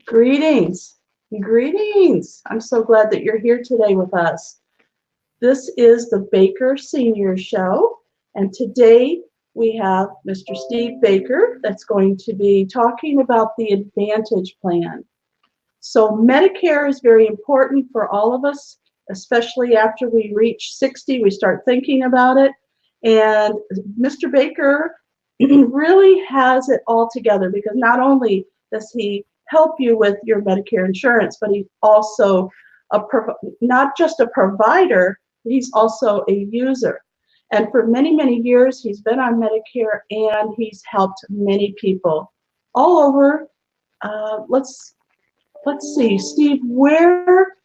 Greetings. Greetings. I'm so glad that you're here today with us. This is the Baker Senior Show, and today we have Mr. Steve Baker that's going to be talking about the Advantage Plan. So Medicare is very important for all of us, especially after we reach 60, we start thinking about it. And Mr. Baker really has it all together because not only does he help you with your Medicare insurance, but he's also not just a provider, he's also a user. And for many, many years, he's been on Medicare and he's helped many people all over. Let's see, Steve, where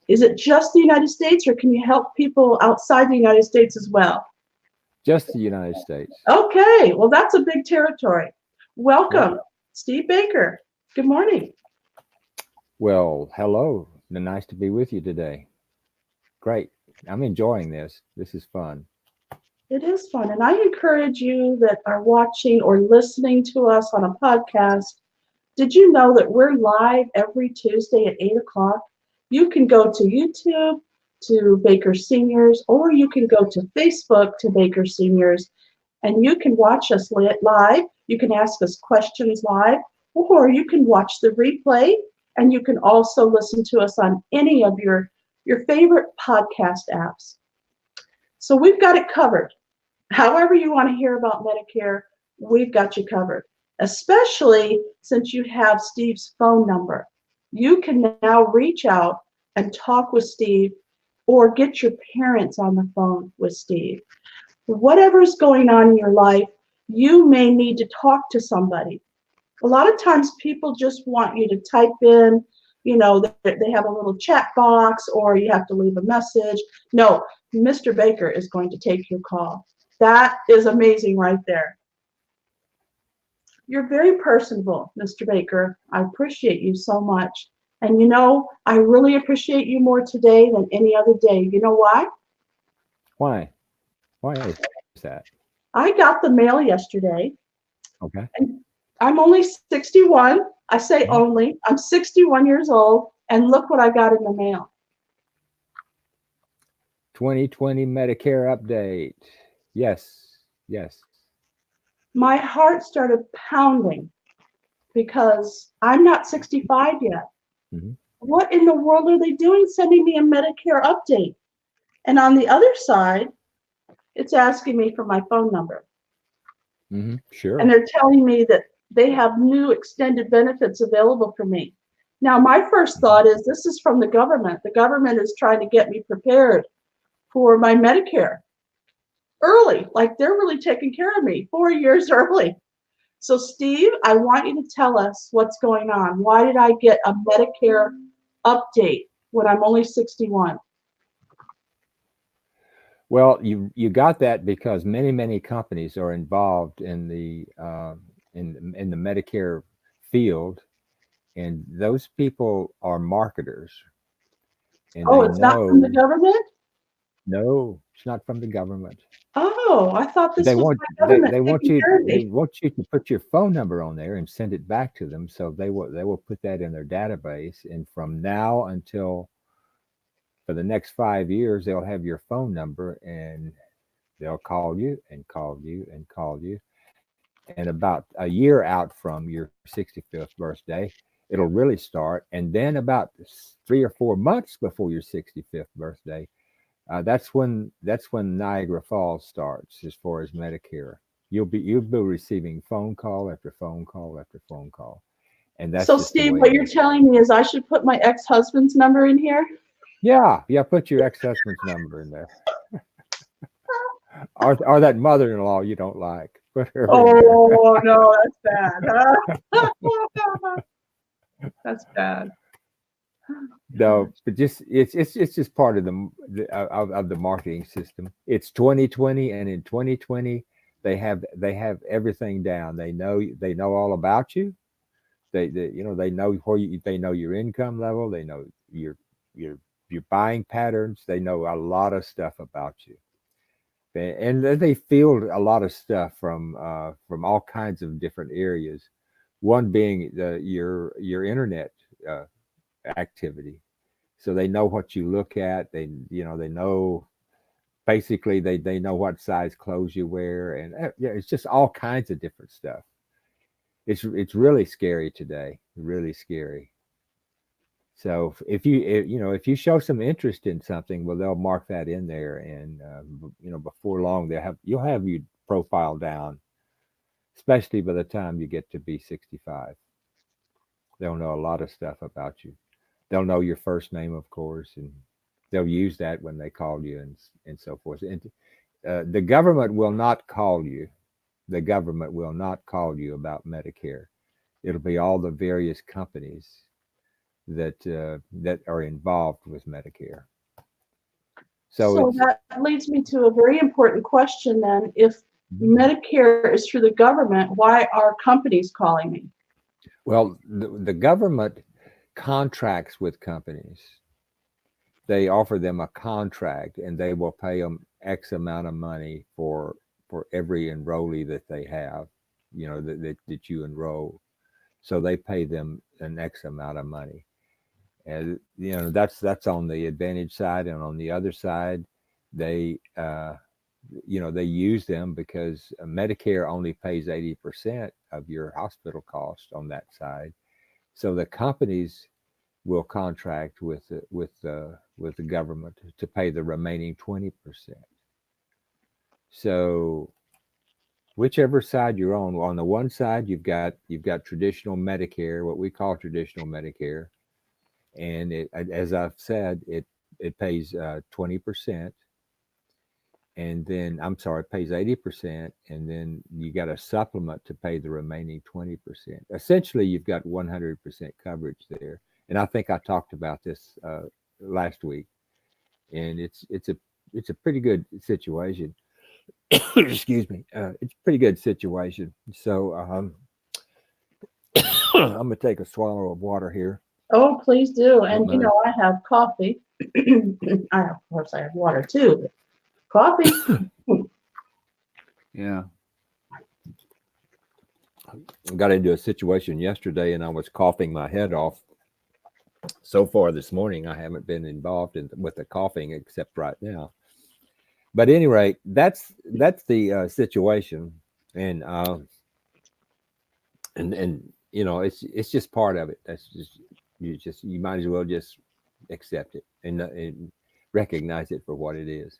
is it just the United States or can you help people outside the United States as well? Just the United States. Okay, well, that's a big territory. Welcome, Yeah. Steve Baker. Good morning. Well, hello. Nice to be with you today. Great. I'm enjoying this. This is fun. It is fun, and I encourage you that are watching or listening to us on a podcast. Did you know that we're live every Tuesday at 8 o'clock? You can go to YouTube to Baker Seniors, or you can go to Facebook to Baker Seniors, and you can watch us live. You can ask us questions live, or you can watch the replay, and you can also listen to us on any of your favorite podcast apps. So we've got it covered. However you want to hear about Medicare, we've got you covered, especially since you have Steve's phone number. You can now reach out and talk with Steve or get your parents on the phone with Steve. Whatever's going on in your life, you may need to talk to somebody. A lot of times people just want you to type in, they have a little chat box or you have to leave a message. No, Mr. Baker is going to take your call. That is amazing right there. You're very personable, Mr. Baker. I appreciate you so much. And I really appreciate you more today than any other day. You know why? Why? Why is that? I got the mail yesterday. Okay. And I'm only 61. I say only. I'm 61 years old. And look what I got in the mail. 2020 Medicare update. Yes. Yes. My heart started pounding because I'm not 65 yet. Mm-hmm. What in the world are they doing sending me a Medicare update? And on the other side, it's asking me for my phone number. Mm-hmm. Sure. And they're telling me that they have new extended benefits available for me. Now, my first thought is this is from the government. The government is trying to get me prepared for my Medicare early, like they're really taking care of me 4 years early. So, Steve, I want you to tell us what's going on. Why did I get a Medicare update when I'm only 61? Well, you got that because many companies are involved in the in the Medicare field, and those people are marketers. And Oh, they it's not from the government? No, it's not from the government. Oh, I thought this They was want my government they want taking you care of they me. want you to put your phone number on there and send it back to them. So they will put that in their database, and from now until for the next 5 years, they'll have your phone number and they'll call you and call you and call you. And about a year out from your 65th birthday, it'll really start. And then about 3 or 4 months before your 65th birthday, that's when Niagara Falls starts as far as Medicare. You'll be receiving phone call after phone call after phone call, and that's So, just the Steve, way what it you're is. telling me is I should put my ex-husband's number in here? Yeah. Put your ex-husband's number in there, or that mother-in-law you don't like. Put her in there. Oh, no, that's bad. That's bad. No, but just it's just part of of the marketing system. It's 2020, and in 2020 they have everything down. They know all about you. They know they know your income level. They know your your buying patterns. They know a lot of stuff about you, and they field a lot of stuff from all kinds of different areas. One being your internet uh, activity, so they know what you look at. They know basically they know what size clothes you wear, and yeah, it's just all kinds of different stuff. It's really scary today, really scary. So if you show some interest in something, well, they'll mark that in there, and before long you'll have your profile down, especially by the time you get to be 65. They'll know a lot of stuff about you. They'll know your first name, of course, and they'll use that when they call you and so forth. And the government will not call you. The government will not call you about Medicare. It'll be all the various companies that are involved with Medicare. So So it's that leads me to a very important question then. If Mhm. Medicare is through the government, why are companies calling me? Well, the government contracts with companies. They offer them a contract, and they will pay them X amount of money for every enrollee that they have, that you enroll. So they pay them an X amount of money, and that's on the Advantage side, and on the other side, they they use them because Medicare only pays 80% of your hospital cost on that side. So the companies will contract with the government to pay the remaining 20%. So whichever side you're on the one side you've got traditional Medicare, what we call traditional Medicare, and as I've said, it pays 20%, and then I'm sorry, it pays 80%, and then you got a supplement to pay the remaining 20%. Essentially, you've got 100% coverage there, and I think I talked about this last week, and it's a pretty good situation. Excuse me, it's a pretty good situation. So I'm gonna take a swallow of water here. Oh, please do. Don't And mind. I have coffee. Of course, I have water too. But coffee. Yeah. I got into a situation yesterday, and I was coughing my head off. So far this morning, I haven't been involved with the coughing except right now. But at any rate, that's the situation, and it's just part of it. That's just you might as well just accept it and recognize it for what it is.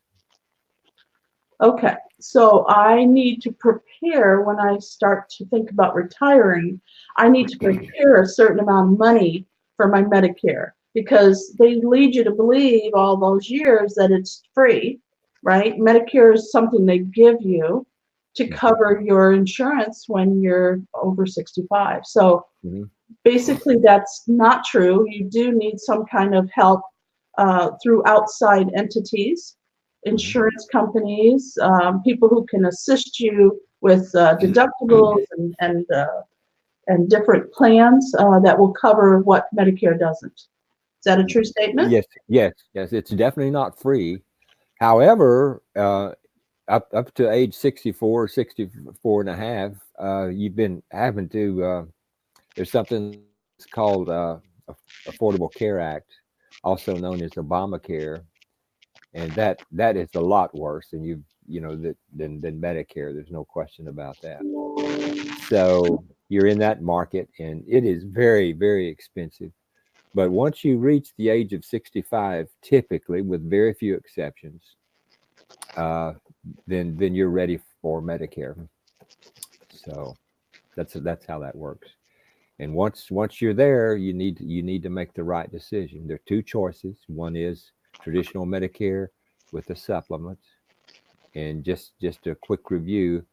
Okay, so I need to prepare when I start to think about retiring. I need to prepare a certain amount of money for my Medicare because they lead you to believe all those years that it's free, right? Medicare is something they give you to Mhm. cover your insurance when you're over 65. So Mhm. basically, that's not true. You do need some kind of help through outside entities, Mhm. insurance companies, people who can assist you with deductibles and different plans that will cover what Medicare doesn't. Is that a true statement? Yes, yes, yes. It's definitely not free. However, up to age 64, 64 and a half, you've been having to. There's something that's called Affordable Care Act, also known as Obamacare, and that is a lot worse than than Medicare. There's no question about that. So you're in that market, and it is very, very expensive. But once you reach the age of 65, typically, with very few exceptions, uh, then you're ready for Medicare. So that's how that works. And once you're there, you need to make the right decision. There are two choices. One is traditional Medicare with a supplement, and just a quick review.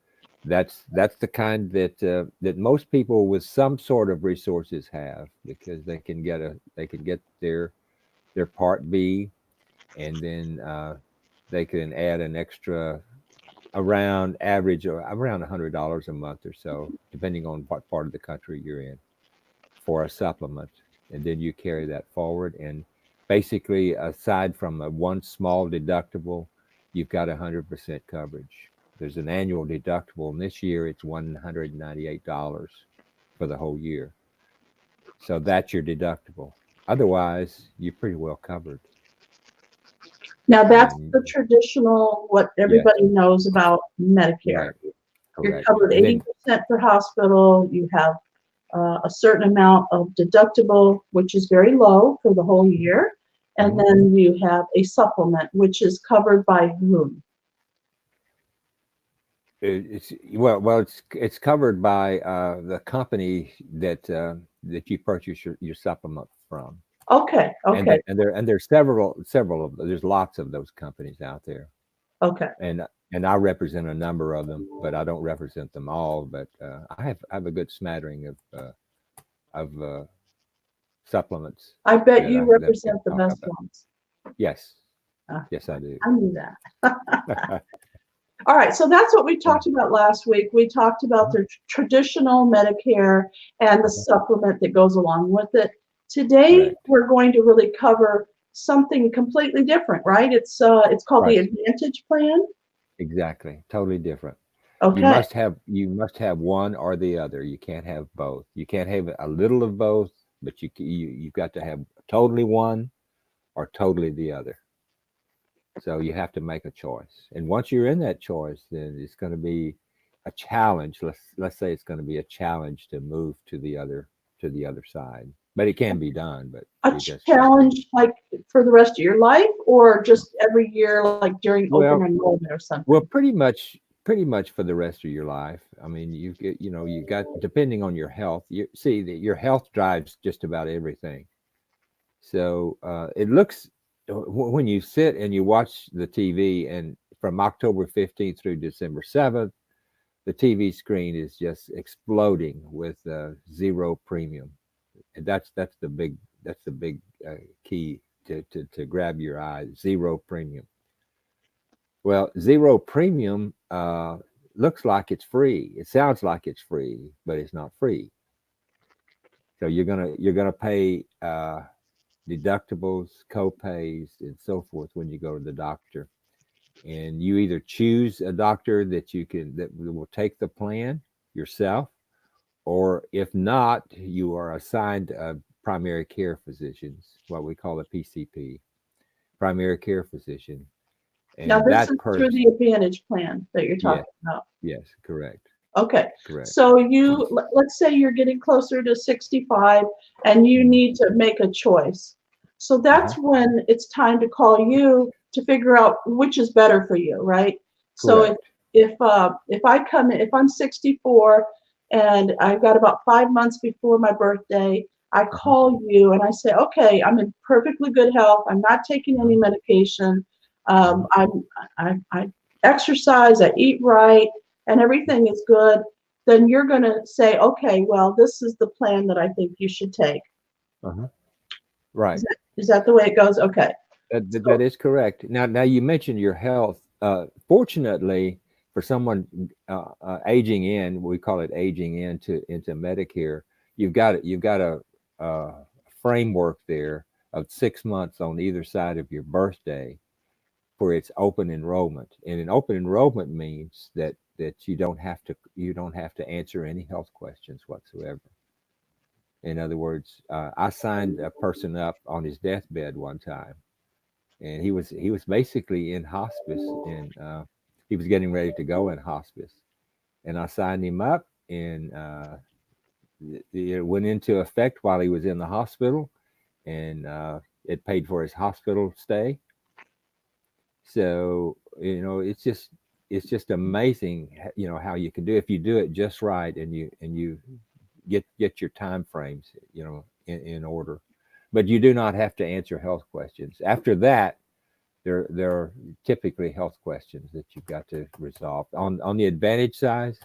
That's the kind that most people with some sort of resources have, because they can get their Part B, and then they can add an extra around average or around $100 a month or so, depending on what part of the country you're in, for a supplement, and then you carry that forward. And basically, aside from a one small deductible, you've got 100% coverage. There's an annual deductible, and this year it's $198 for for the whole year. So that's your deductible. Otherwise, you're pretty well covered. Now that's And the traditional, what yes, everybody knows about Medicare. right, You're correct. covered And then 80% for hospital. You have a certain amount of deductible, which is very low for the whole year. And mhm, then you have a supplement, which is covered by whom? it's covered by the company that you purchase your supplement from. Okay, okay, And there's several of them. There's lots of those companies out there. okay. And I represent a number of them, but I don't represent them all. But I have a good smattering of supplements I bet that you I can represent the talk best about. ones. Yes, Uh, yes, I do. I knew that. All right, so that's what we Yeah. talked about last week. We talked about the traditional Medicare and the Mhm. supplement that goes along with it. Today, Correct. we're going to really cover something completely different, right? It's called the Right. Advantage Plan. Exactly. Totally different. Okay, You must have one or the other. You can't have both. You can't have a little of both, but you've got to have totally one or totally the other. So you have to make a choice. And once you're in that choice, then it's going to be a challenge. Let's say it's going to be a challenge to move to the other side. But it can be done, but a you just have to. challenge like for the rest of your life, or just every year, like during open Well, enrollment or well, something? pretty much for the rest of your life. I mean, you got depending on your health. You see that your health drives just about everything. So it looks when you sit and you watch the TV, and from October 15th through December 7th, the TV screen is just exploding with zero premium, and that's the big key to grab your eye. Zero premium. Well, zero premium looks like it's free. It sounds like it's free, but it's not free. So you're gonna pay deductibles, co-pays, and so forth when you go to the doctor. And you either choose a doctor that will take the plan yourself, or if not, you are assigned primary care physicians, what we call a PCP, primary care physician, Now, and this that is through person. the Advantage Plan that you're Yes, talking about. yes, correct, Okay, correct. so let's say you're getting closer to 65 and you Mhm. need to make a choice. So Uh-huh. that's when it's time to call you to figure out which is better for you, right? So Correct. if I'm 64 and I've got about 5 months before my birthday, I Uh-huh. call you and I say, okay, I'm in perfectly good health. I'm not taking Uh-huh. any medication. Uh-huh. I exercise, I eat right, and everything is good. Then you're going to say, okay, well, this is the plan that I think you should take. Uh-huh. Right. Is that the way it goes? Okay. That So, is correct. Now you mentioned your health. Fortunately, for someone aging in, we call it aging into Medicare. You've got a framework there of 6 months on either side of your birthday for its open enrollment. And an open enrollment means that you don't have to answer any health questions whatsoever. In other words, I signed a person up on his deathbed one time, and he was basically in hospice, and he was getting ready to go in hospice, and I signed him up, and it went into effect while he was in the hospital, and it paid for his hospital stay. So it's just amazing, how you can do if you do it just right, and you get your time frames, in order. But you do not have to answer health questions. After that, there are typically health questions that you've got to resolve. On the Advantage side,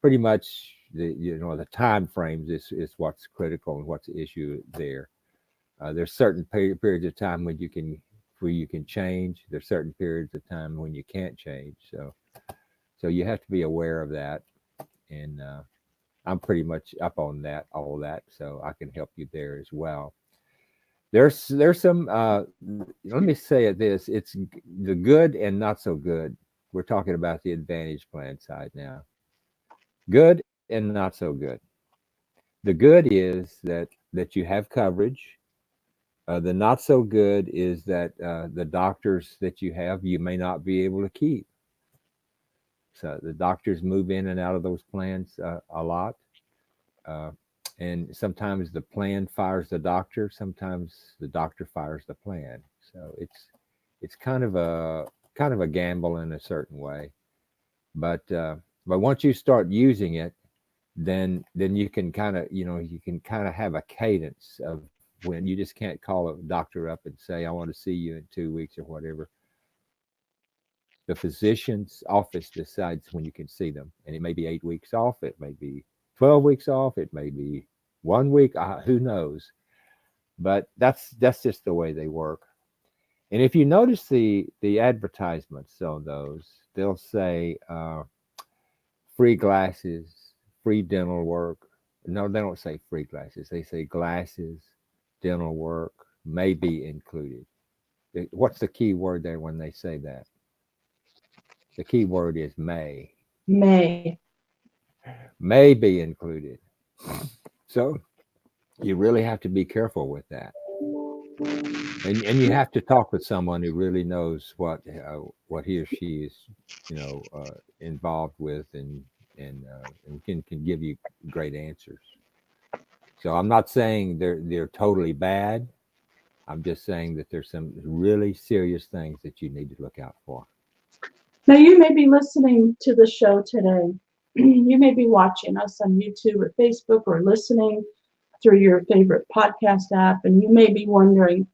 pretty much the time frames is what's critical and what's the issue there. There's certain periods of time where you can change. There's certain periods of time when you can't change. So you have to be aware of that. And I'm pretty much up on all that, so I can help you there as well. There's some. Let me say it this: it's the good and not so good. We're talking about the Advantage plan side now. Good and not so good. The good is that you have coverage. The not so good is that the doctors that you have, you may not be able to keep. So the doctors move in and out of those plans a lot. Uh, and sometimes the plan fires the doctor. Sometimes the doctor fires the plan. So it's kind of a gamble in a certain way. But but once you start using it, then you can kind of you can kind of have a cadence of when you just can't call a doctor up and say I want to see you in 2 weeks or whatever. The physician's office decides when you can see them, and it may be 8 weeks off, it may be 12 weeks off, it may be 1 week, who knows. But that's just the way they work. And if you notice the advertisements on those, they'll say free glasses, free dental work. No, they don't say free glasses. They say glasses, dental work may be included. What's the key word there when they say that? The key word is may. May. May be included. So you really have to be careful with that. And you have to talk with someone who really knows what he or she is, involved with, and can give you great answers. So I'm not saying they're totally bad. I'm just saying that there's some really serious things that you need to look out for. Now, you may be listening to the show today. You may be watching us on YouTube or Facebook or listening through your favorite podcast app, and you may be wondering,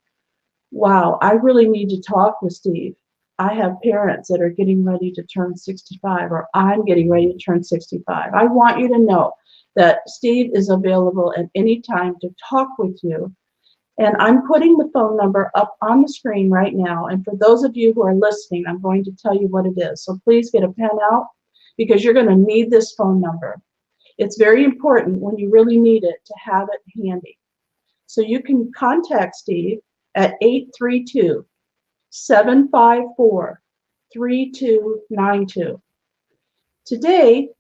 wow, I really need to talk with Steve. I have parents that are getting ready to turn 65, or I'm getting ready to turn 65. I want you to know that Steve is available at any time to talk with you. And I'm putting the phone number up on the screen right now. And for those of you who are listening, I'm going to tell you what it is. So please get a pen out because you're going to need this phone number. It's very important when you really need it to have it handy. So you can contact Steve at 832-754-3292. Today,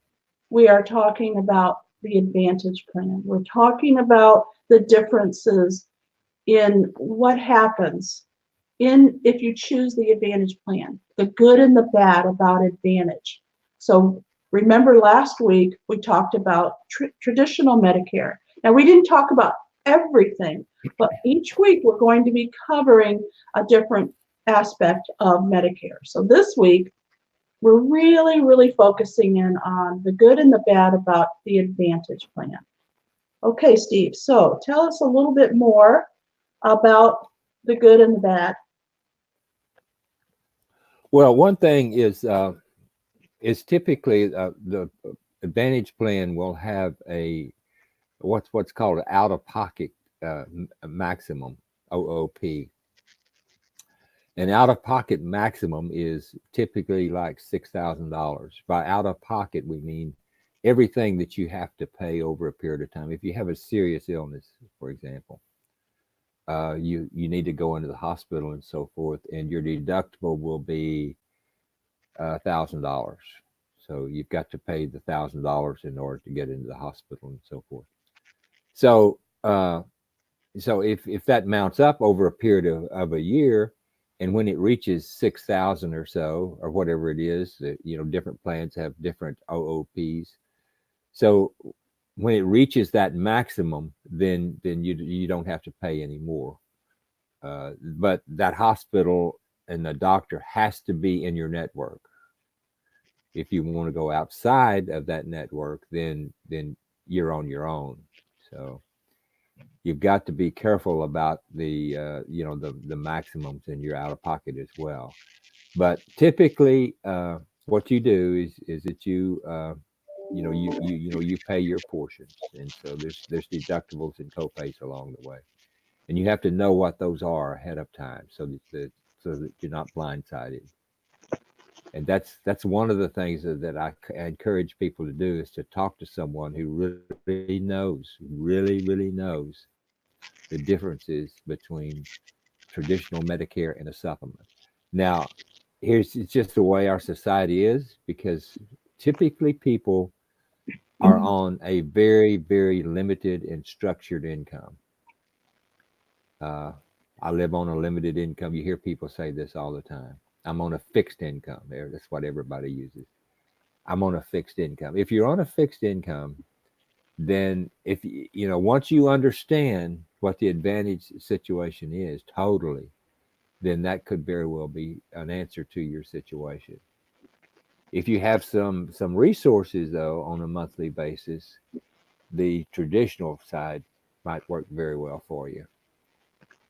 we are talking about the Advantage Plan. We're talking about the differences in what happens if you choose the Advantage Plan, the good and the bad about Advantage. So remember last week we talked about traditional Medicare. Now we didn't talk about everything, but each week we're going to be covering a different aspect of Medicare. So this week we're really, really focusing in on the good and the bad about the Advantage Plan. Okay, Steve, so tell us a little bit more about the good and the bad. Well, one thing is typically the Advantage Plan will have what's called an out-of-pocket maximum, OOP. An out-of-pocket maximum is typically like $6,000. By out-of-pocket, we mean everything that you have to pay over a period of time. If you have a serious illness, for example, you need to go into the hospital and so forth, and your deductible will be $1,000. So you've got to pay the $1,000 in order to get into the hospital and so forth. So if that mounts up over a period of a year, and when it reaches 6,000 or so, or whatever it is, different plans have different OOPs. So when it reaches that maximum, then you don't have to pay anymore. But that hospital and the doctor has to be in your network. If you want to go outside of that network, then you're on your own. So you've got to be careful about the maximums in your out of pocket as well. But typically, what you do is that you pay your portions, and so there's deductibles and copays along the way, and you have to know what those are ahead of time so that you're not blindsided. And that's one of the things that I encourage people to do, is to talk to someone who really knows the differences between traditional Medicare and a supplement. Now, it's just the way our society is, because typically people are on a very, very limited and structured income. Uh, I live on a limited income. You hear people say this all the time. I'm on a fixed income. There, that's what everybody uses. I'm on a fixed income. If you're on a fixed income, then if you know once you understand what the advantage situation is totally, then that could very well be an answer to your situation. If you have some resources though on a monthly basis, the traditional side might work very well for you.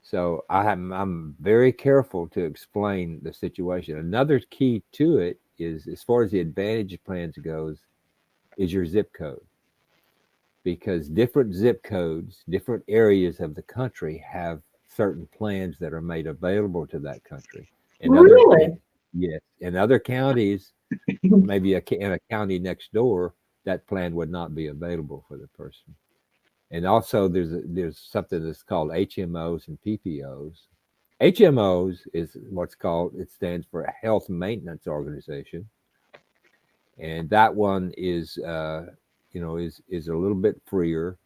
So I'm very careful to explain the situation. Another key to it is, as far as the advantage plans goes, is your zip code, because different zip codes, different areas of the country have certain plans that are made available to that country. In other, Really? yes, in other counties, maybe in a county next door, that plan would not be available for the person. And also, there's something that's called HMOs and PPOs. HMOs is what's called, it stands for a Health Maintenance Organization, and that one is is a little bit freer.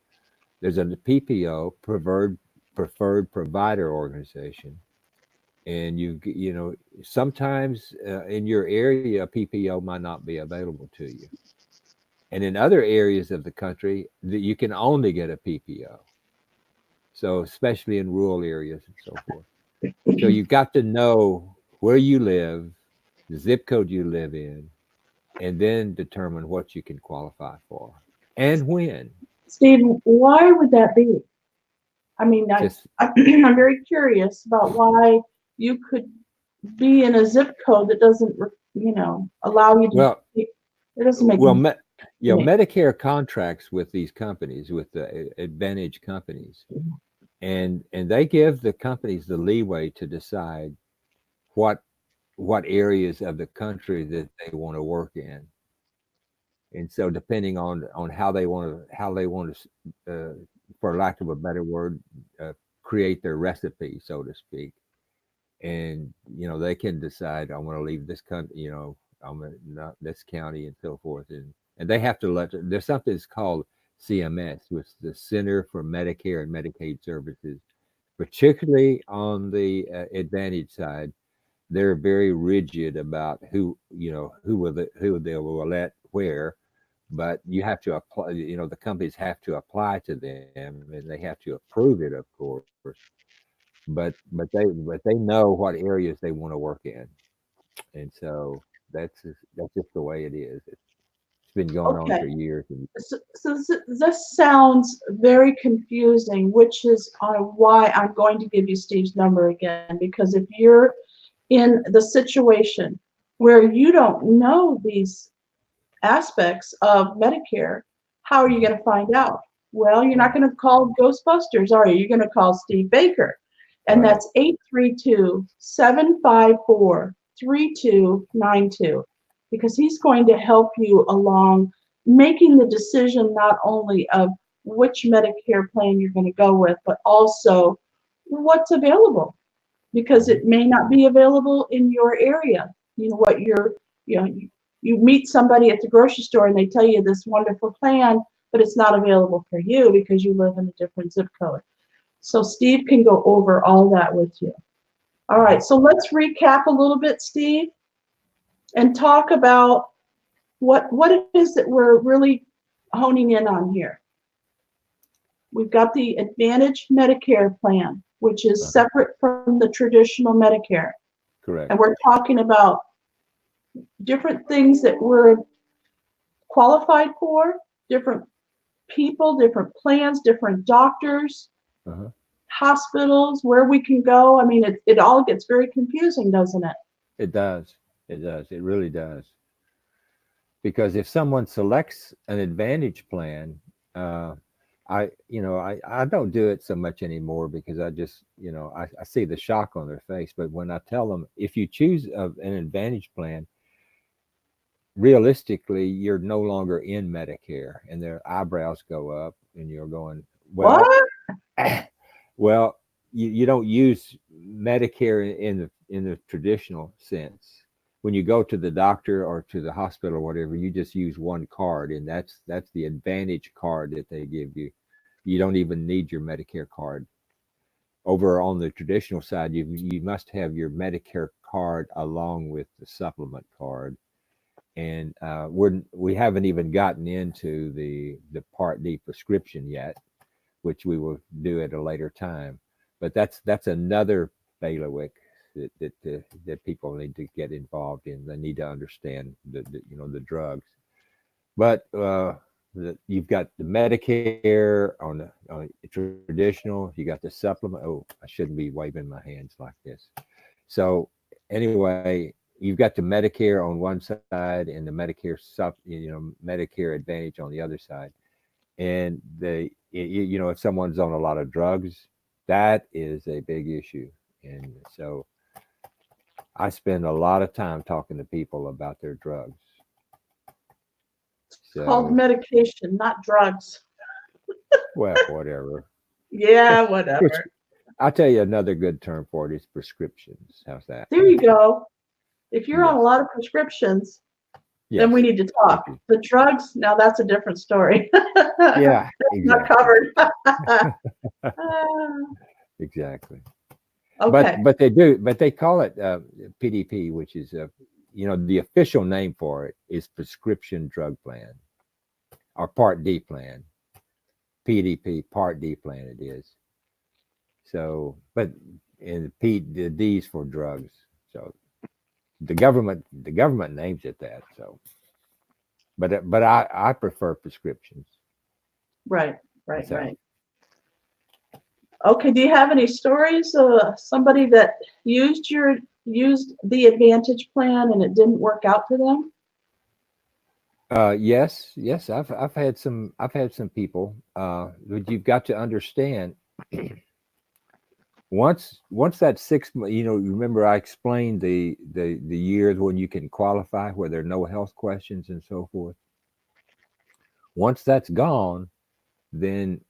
There's a PPO, preferred provider organization, and sometimes in your area a PPO might not be available to you, and in other areas of the country that you can only get a PPO. So especially in rural areas and so forth. So you've got to know where you live, the zip code you live in, and then determine what you can qualify for and when. Steve, why would that be? I mean, Just I'm very curious about why you could be in a zip code that doesn't, allow you to. well, It doesn't make well, any sense to me. Medicare contracts with these companies, with the Advantage companies, and they give the companies the leeway to decide what areas of the country that they want to work in. And so depending on how they want to for lack of a better word, create their recipe, so to speak. And they can decide, I want to leave this country, I'm not this county and so forth. And they have to there's something that's called CMS, which is the Center for Medicare and Medicaid Services. Particularly on the Advantage side, they're very rigid about who they will let where, but you have to apply. The companies have to apply to them, and they have to approve it, of course. But they know what areas they want to work in, and so that's just the way it is. It's been going on Okay. for years. And This sounds very confusing, which is why I'm going to give you Steve's number again. Because if you're in the situation where you don't know these aspects of Medicare, how are you going to find out? Well, you're not right, going to call Ghostbusters, are you? You're going to call Steve Baker. And right, that's 832-754-3292, because he's going to help you along making the decision not only of which Medicare plan you're going to go with, but also what's available, because mhm, it may not be available in your area. You know what you're, you meet somebody at the grocery store and they tell you this wonderful plan, but it's not available for you because you live in a different zip code. So Steve can go over all that with you. All mhm. right, so let's recap a little bit, Steve, and talk about what it is that we're really honing in on here. We've got the Advantage Medicare plan, which is Uh-huh. separate from the traditional Medicare. And Correct. we're talking about different things that we're qualified for, different people, different plans, different doctors, Uh-huh. hospitals, where we can go. I mean, it all gets very confusing, doesn't it? It does. It does. It really does. Because if someone selects an Advantage plan, uh, I don't do it so much anymore because I just I see the shock on their face. But when I tell them, if you choose an Advantage plan, realistically you're no longer in Medicare, and their eyebrows go up, and you're going, well, What? well, you don't use Medicare in the traditional sense. when you go to the doctor or to the hospital or whatever, you just use one card, and that's the Advantage card that they give you. You don't even need your Medicare card. Over on the traditional side, you must have your Medicare card along with the supplement card, and we haven't even gotten into the Part D prescription yet, which we will do at a later time. But that's another bailiwick that people need to get involved in. They need to understand the drugs. But you've got the Medicare on traditional. You got the supplement. Oh, I shouldn't be waving my hands like this. So anyway, you've got the Medicare on one side and the Medicare Advantage on the other side. And if someone's on a lot of drugs, that is a big issue. And so I spend a lot of time talking to people about their drugs. Called medication, not drugs. Well, whatever. Yeah, whatever. I'll tell you another good term for it is prescriptions. How's that? There you go. If you're on a lot of prescriptions, then we need to talk. The drugs, now that's a different story. Yeah, exactly. Not covered. Exactly. Okay. But they call it PDP, which is the official name for it is prescription drug plan or Part D plan. PDP Part D plan it is. So, but and the D's for drugs. So the government names it that. So, but I prefer prescriptions. Right. Okay. Do you have any stories of somebody that used the Advantage plan and it didn't work out for them? Yes. I've had some people. But you've got to understand. Once that 6 months, remember I explained the years when you can qualify where there are no health questions and so forth. Once that's gone, then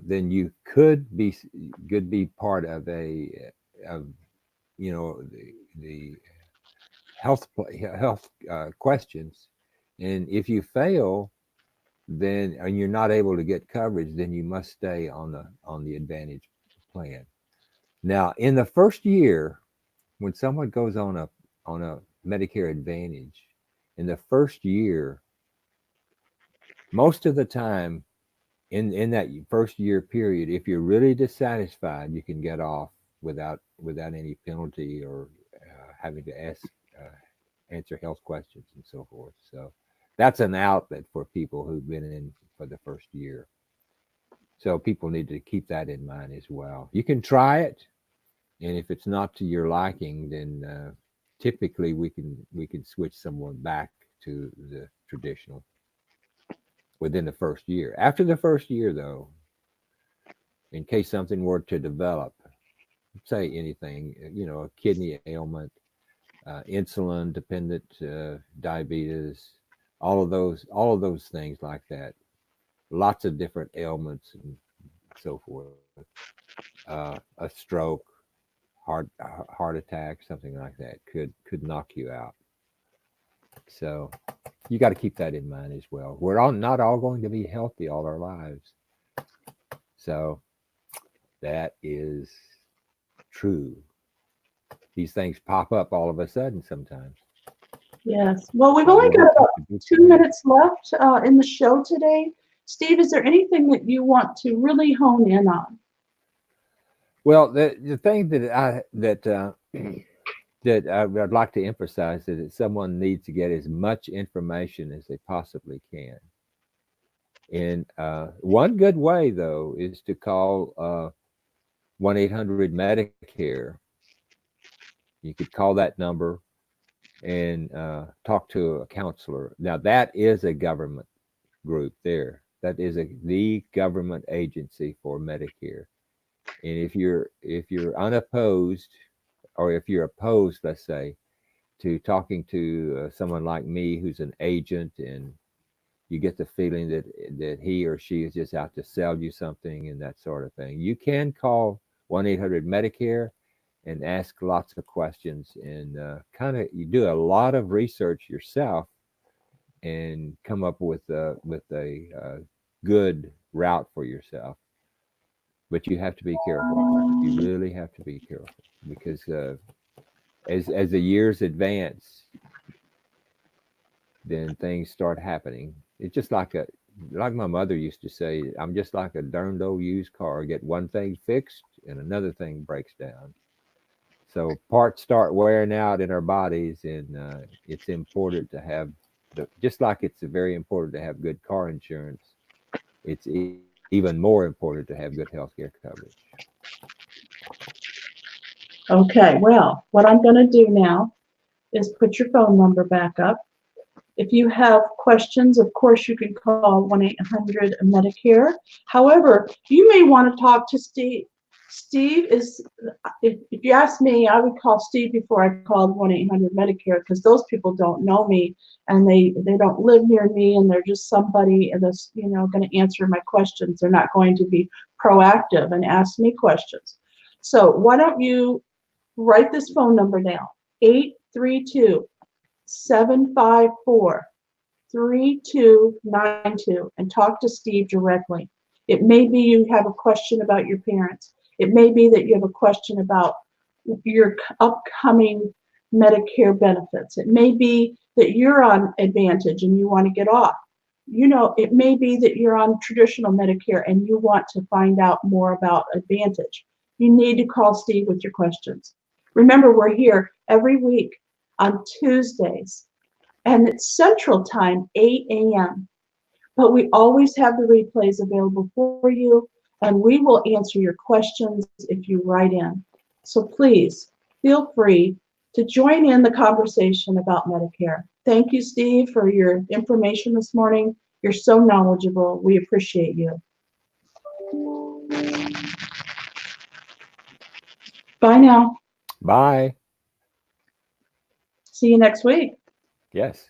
you could be part of the health questions, and if you fail, then and you're not able to get coverage, then you must stay on the Advantage plan. Now, in the first year, when someone goes on a Medicare Advantage, in the first year, most of the time, in that first year period, if you're really dissatisfied, you can get off without any penalty or having to answer health questions and so forth. So that's an outlet for people who've been in for the first year. So people need to keep that in mind as well. You can try it, and if it's not to your liking, then typically we can switch someone back to the traditional within the first year. After the first year, though, in case something were to develop, say anything, a kidney ailment, insulin dependent diabetes, all of those things like that, lots of different ailments and so forth, a stroke, heart attack, something like that could knock you out. So you got to keep that in mind as well. We're not all going to be healthy all our lives. So that is true. These things pop up all of a sudden sometimes. Yes. Well, we've only got about 2 minutes left in the show today. Steve, is there anything that you want to really hone in on? Well, the thing that I would like to emphasize is that someone needs to get as much information as they possibly can. And one good way, though, is to call 1-800-MEDICARE. You could call that number and talk to a counselor. Now, that is a government group there. That is the government agency for Medicare. And if you're unopposed, or if you're opposed, let's say, to talking to someone like me who's an agent, and you get the feeling that he or she is just out to sell you something and that sort of thing, you can call 1-800-MEDICARE, and ask lots of questions, and kind of you do a lot of research yourself and come up with a good route for yourself. But you have to be careful. You really have to be careful because as the years advance, then things start happening. It's just like my mother used to say, I'm just like a darned old used car. Get one thing fixed and another thing breaks down. So parts start wearing out in our bodies, and it's important to have just like it's very important to have good car insurance. It's even more important to have good health care coverage. Okay, well, what I'm going to do now is put your phone number back up. If you have questions, of course, you can call 1-800-Medicare. However, you may want to talk to Steve. Steve is, if you ask me, I would call Steve before I called 1-800-Medicare, because those people don't know me and they don't live near me, and they're just somebody that's, going to answer my questions. They're not going to be proactive and ask me questions. So why don't you write this phone number down, 832-754-3292, and talk to Steve directly. It may be you have a question about your parents. It may be that you have a question about your upcoming Medicare benefits. It may be that you're on Advantage and you want to get off. It may be that you're on traditional Medicare and you want to find out more about Advantage. You need to call Steve with your questions. Remember, we're here every week on Tuesdays, and it's Central Time, 8 a.m. But we always have the replays available for you, and we will answer your questions if you write in. So please feel free to join in the conversation about Medicare. Thank you, Steve, for your information this morning. You're so knowledgeable. We appreciate you. Bye now. Bye. See you next week. Yes.